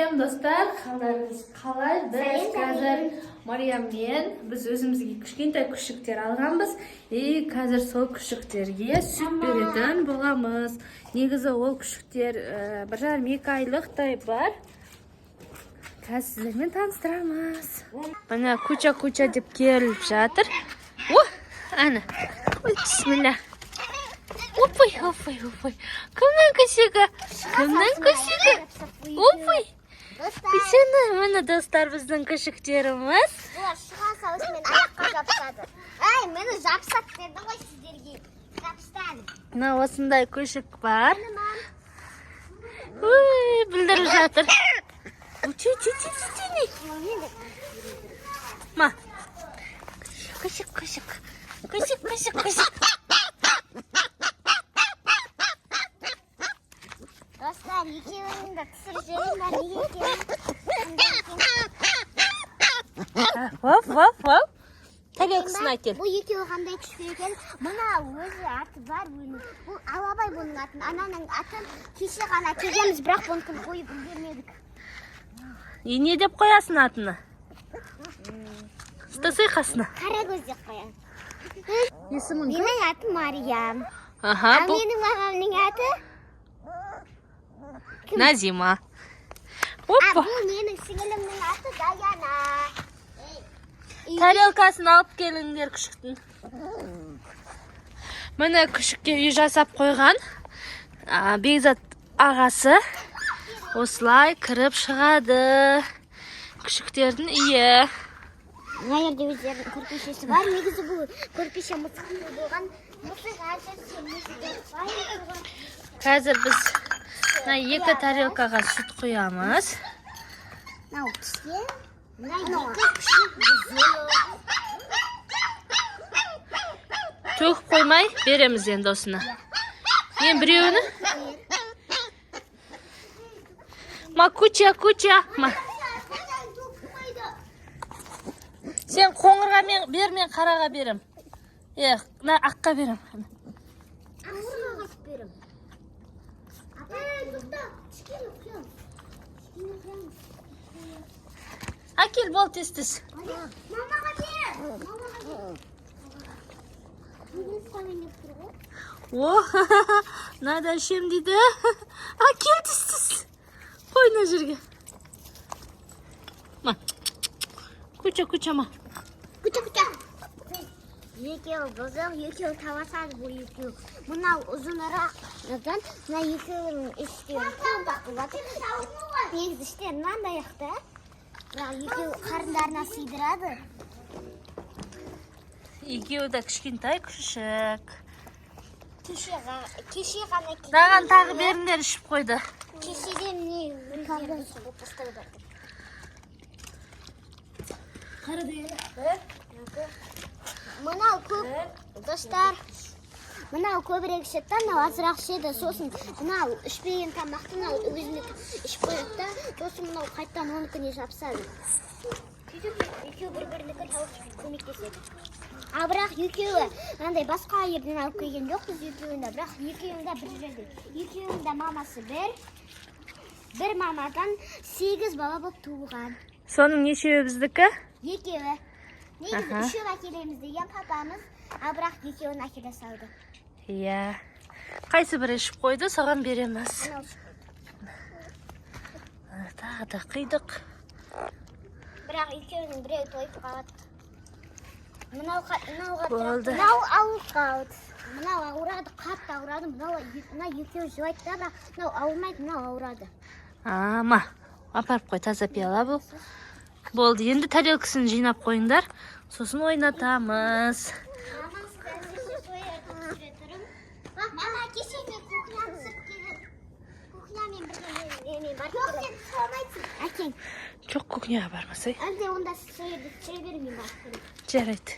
Салем достар, қалдарыңыз қалай? Біз қазір Марияммен біз өзімізге кішкентай күшіктер алғанбыз. Қазір сол күшіктерге сүт беретін боламыз. Негізі ол күшіктер 1,5-2 айлықтай бар. Қазір сіздермен таныстырамыз. Мына куча деп келіп жатыр. Ана. Бисмилля. Опой. Кімнің күшігі? Опой. Күшіні, мені достар біздің күшіктеріміз. Олар шыған сауысымен аяққа жапсады. Мені жапсат деді ғой сіздерге. Жапстан. Мына осындай күшік бар. Білдіріп жатыр. Ма. Күшік. Достар, екеуінің де түсір жерін Вау. Тарелкасын айтел. Бұл екеуі қандай күшік екен? Мына өзі аты бар бұның. Бұл Алабай бұның атын. Ананың атын кеше ғана келгенбіз, бірақ бұнікін қойып үлгермедік. Не деп қоясың атыны? Стасай қасына. Қарагөз деп қоян. Есімің кім? Менің атым Мариям. Аха, бұл Менің ағамның аты? Назима. Опа. Бұл менің сіңілімнің аты Даяна. Тарелкасын алып келіңдер күшіктің. Міне күшікке үй жасап қойған. Бекзат ағасы осылай кіріп шығады. Күшіктердің үйі. Мына жерде өздерінің көрпешесі бар. Негізі бұл көрпеше мысықты болған. Мысық Қазір біз 2 тарелкаға сүт құямыз. Мынау піскен. Мына 2 күшік бізде. Төгіп қоймай береміз енді осыны. Мен біреуіні. Ма, куча. Ма. Сен қоңырға бермен қараға берем. Аққа берем. Ақырға қасып берем. Тоқта, кішкене құям. Әкел бол тез. Мамаға бер. Надо ішем дейді. Әкел тез. Қойна жерге. Ма. Куча, ма. Күті. Екеуі бұзық, екеуі тавасады бұл екеуі. Мынау ұзынырақ. Мына екеуінің іштері қондақ болады. Негізі іштері мынандай ақты. Бірақ екеуі қарындарына сыйдырады. Екеуі де кішкентай күшік. Кеше ғана Даған тағы беріңдер ішіп қойды. кешеден не өндерді болып бастауды. Мынау көп, достар, мынау көбірек ішеді, мынау азырақ ішеді, сосын мынау ішпеген тамақты мынау өзіне ішіп қояды да, сосын мынау қайттан оныкіне жапсады. Екеуі бір-бірінікі тауып көмектеседі. Бірақ екеуі мынандай басқа жерден алып келген жоқ біз екеуінде, бірақ екеуінде бір жерде. Екеуінде мамасы бір мамадан 8 бала болып туылған. Соның нешеуі біздікі? Екеуі. Негізі үшеу әкелеміз деген папамыз, бірақ екеуін әкеле салды. Иә. Қайсы бірі ішіп қойды, соған береміз. Тағы да қидық. Бірақ екеуінің біреу тойып қалады. Болды. Мынау ауырып қалды. Мынау ауырады, қатты ауырады. Мына екеуі жуайды да, бірақ мынау ауырмайды, мынау ауырады. Ма, апарып қой, таза пиала бұл. Болды, енді тарелкасын жинап қойыңдар, сосын ойнатамыз. Мама, кеше мен кухня түсіп келіп, кухнямен бірге бар. Жоқ, сен соғаймайсың. Әкең. Жоқ, кухняға бармасай. Әлде онда сіз сояды, түсіре бермеймін бар. Жарайды.